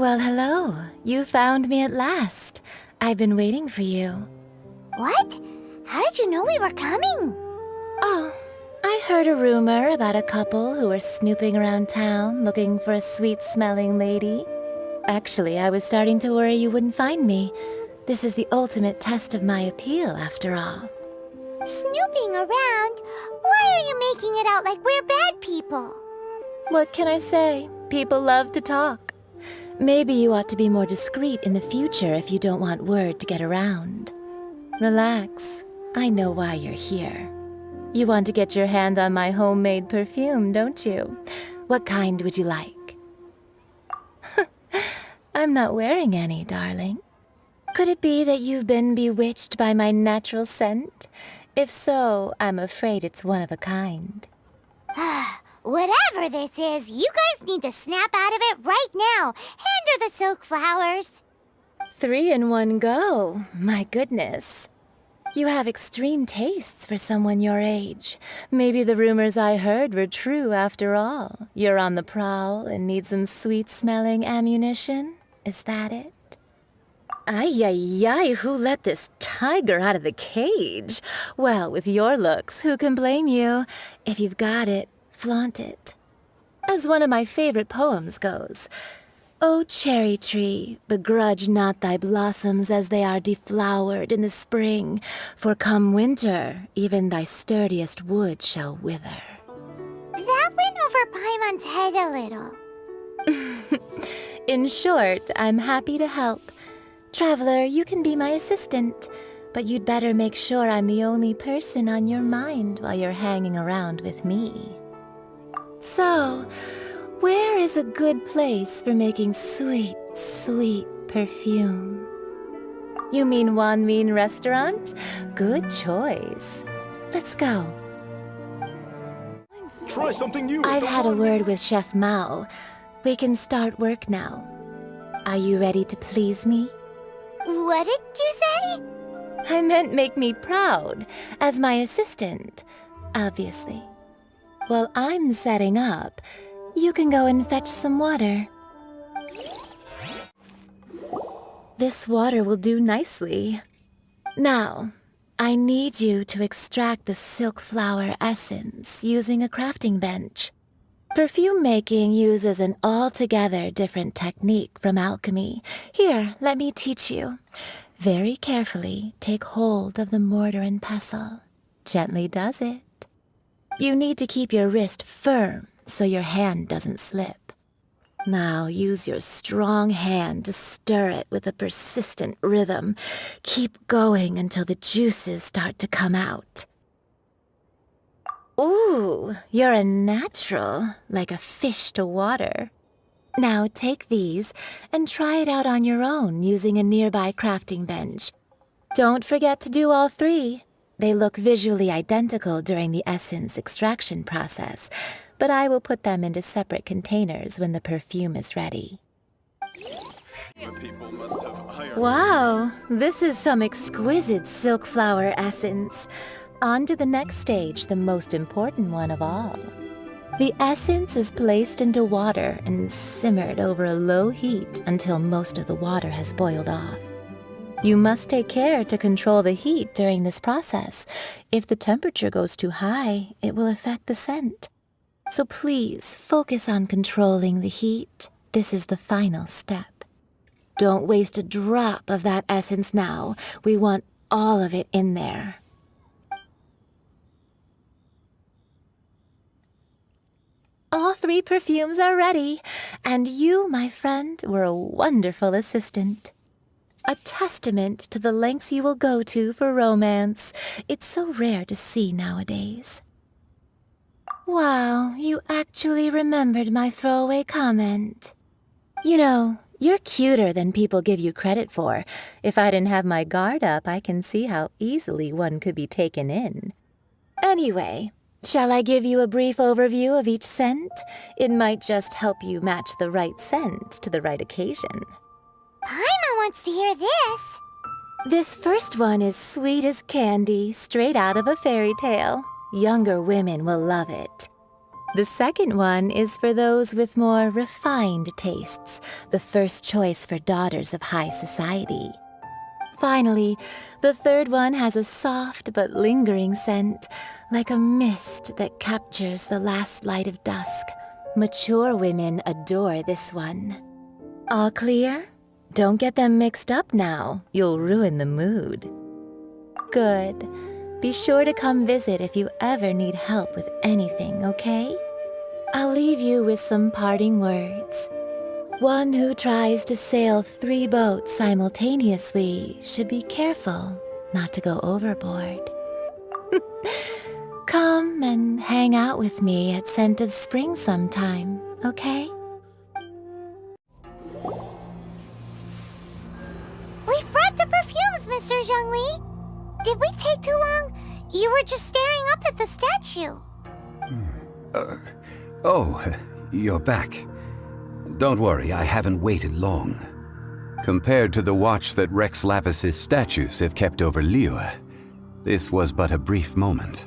Well, hello. You found me at last. I've been waiting for you. What? How did you know we were coming? Oh, I heard a rumor about a couple who were snooping around town looking for a sweet-smelling lady. Actually, I was starting to worry you wouldn't find me. This is the ultimate test of my appeal, after all. Snooping around? Why are you making it out like we're bad people? What can I say? People love to talk. Maybe you ought to be more discreet in the future if you don't want word to get around. Relax. I know why you're here. You want to get your hand on my homemade perfume, don't you? What kind would you like? I'm not wearing any, darling. Could it be that you've been bewitched by my natural scent? If so, I'm afraid it's one of a kind. Whatever this is, you guys need to snap out of it right now. Hand her the silk flowers. 3 in one go. My goodness. You have extreme tastes for someone your age. Maybe the rumors I heard were true after all. You're on the prowl and need some sweet-smelling ammunition? Is that it? Ay, ay, ay, who let this tiger out of the cage? Well, with your looks, who can blame you? If you've got it, flaunt it. As one of my favorite poems goes, "O cherry tree, begrudge not thy blossoms as they are deflowered in the spring, for come winter, even thy sturdiest wood shall wither." That went over Paimon's head a little. In short, I'm happy to help. Traveler, you can be my assistant, but you'd better make sure I'm the only person on your mind while you're hanging around with me. So, where is a good place for making sweet, sweet perfume? You mean Wanmin Restaurant? Good choice. Let's go. Try something new. I've had a word with Chef Mao. We can start work now. Are you ready to please me? What did you say? I meant make me proud, as my assistant, obviously. While I'm setting up, you can go and fetch some water. This water will do nicely. Now, I need you to extract the silk flower essence using a crafting bench. Perfume making uses an altogether different technique from alchemy. Here, let me teach you. Very carefully, take hold of the mortar and pestle. Gently does it. You need to keep your wrist firm so your hand doesn't slip. Now use your strong hand to stir it with a persistent rhythm. Keep going until the juices start to come out. Ooh, you're a natural, like a fish to water. Now take these and try it out on your own using a nearby crafting bench. Don't forget to do all 3. They look visually identical during the essence extraction process, but I will put them into separate containers when the perfume is ready. Wow, this is some exquisite silk flower essence. On to the next stage, the most important one of all. The essence is placed into water and simmered over a low heat until most of the water has boiled off. You must take care to control the heat during this process. If the temperature goes too high, it will affect the scent. So please focus on controlling the heat. This is the final step. Don't waste a drop of that essence now. We want all of it in there. All 3 perfumes are ready, and you, my friend, were a wonderful assistant. A testament to the lengths you will go to for romance. It's so rare to see nowadays. Wow, you actually remembered my throwaway comment. You know, you're cuter than people give you credit for. If I didn't have my guard up, I can see how easily one could be taken in. Anyway, shall I give you a brief overview of each scent? It might just help you match the right scent to the right occasion. Paimon wants to hear this. This first one is sweet as candy, straight out of a fairy tale. Younger women will love it. The second one is for those with more refined tastes, the first choice for daughters of high society. Finally, the third one has a soft but lingering scent, like a mist that captures the last light of dusk. Mature women adore this one. All clear? Don't get them mixed up now. You'll ruin the mood. Good. Be sure to come visit if you ever need help with anything, okay? I'll leave you with some parting words. One who tries to sail 3 boats simultaneously should be careful not to go overboard. Come and hang out with me at Scent of Spring sometime, okay? We've brought the perfumes, Mr. Zhongli. Did we take too long? You were just staring up at the statue. Oh, you're back. Don't worry, I haven't waited long. Compared to the watch that Rex Lapis's statues have kept over Liyue, this was but a brief moment.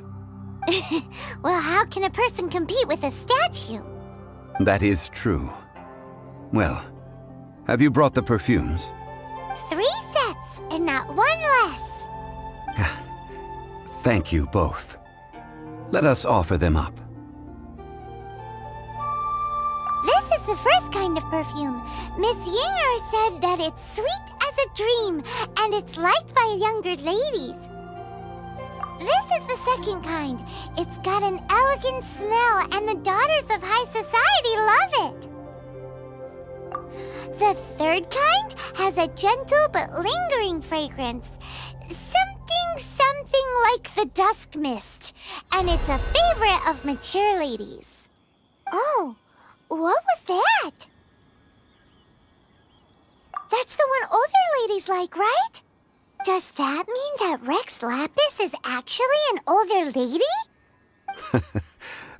Well, how can a person compete with a statue? That is true. Well, have you brought the perfumes? 3 sets and not 1 less. Thank you both. Let us offer them up. This is the first kind of perfume. Miss Yinger said that it's sweet as a dream, and it's liked by younger ladies. This is the second kind. It's got an elegant smell, and the daughters of high society love it. The third kind has a gentle but lingering fragrance. Something like the dusk mist, and it's a favorite of mature ladies. Oh, what was that? That's the one older ladies like, right? Does that mean that Rex Lapis is actually an older lady?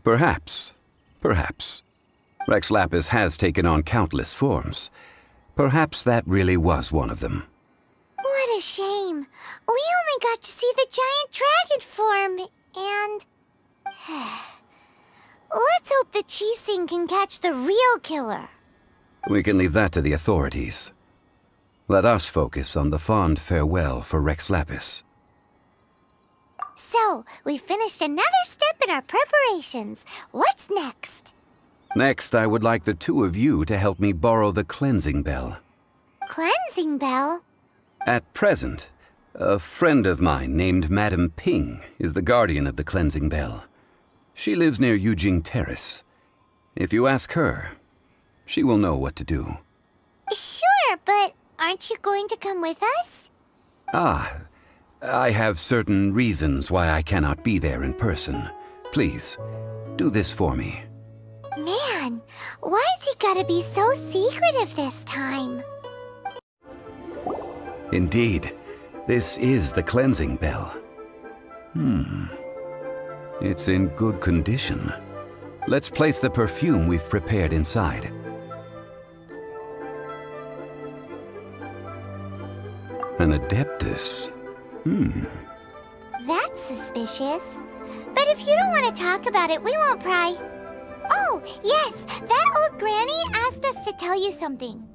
Perhaps. Rex Lapis has taken on countless forms. Perhaps that really was one of them. What a shame. We only got to see the giant dragon form, and... Let's hope the Qixing can catch the real killer. We can leave that to the authorities. Let us focus on the fond farewell for Rex Lapis. So, we finished another step in our preparations. What's next? Next, I would like the 2 of you to help me borrow the cleansing bell. Cleansing bell? At present, a friend of mine named Madame Ping is the guardian of the cleansing bell. She lives near Yujing Terrace. If you ask her, she will know what to do. Sure, but aren't you going to come with us? I have certain reasons why I cannot be there in person. Please, do this for me. Man, why's he gotta be so secretive this time? Indeed, this is the cleansing bell. It's in good condition. Let's place the perfume we've prepared inside. An Adeptus. That's suspicious. But if you don't want to talk about it, we won't pry. Oh, yes, that old granny asked us to tell you something.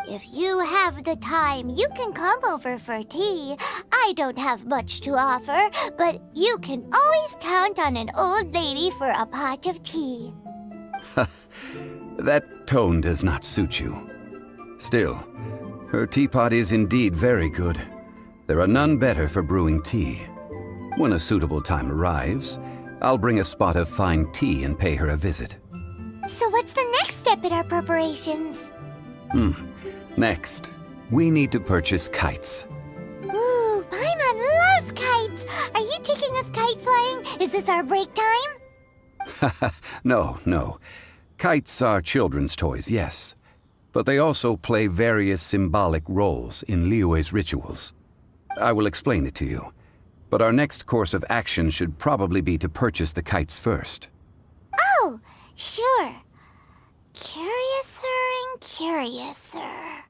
If you have the time, you can come over for tea. I don't have much to offer, but you can always count on an old lady for a pot of tea. That tone does not suit you. Still, her teapot is indeed very good. There are none better for brewing tea. When a suitable time arrives, I'll bring a spot of fine tea and pay her a visit. So what's the next step in our preparations? Next, we need to purchase kites. Ooh, Paimon loves kites! Are you taking us kite flying? Is this our break time? No. Kites are children's toys, yes. But they also play various symbolic roles in Liyue's rituals. I will explain it to you. But our next course of action should probably be to purchase the kites first. Oh, sure. Curiouser and curiouser.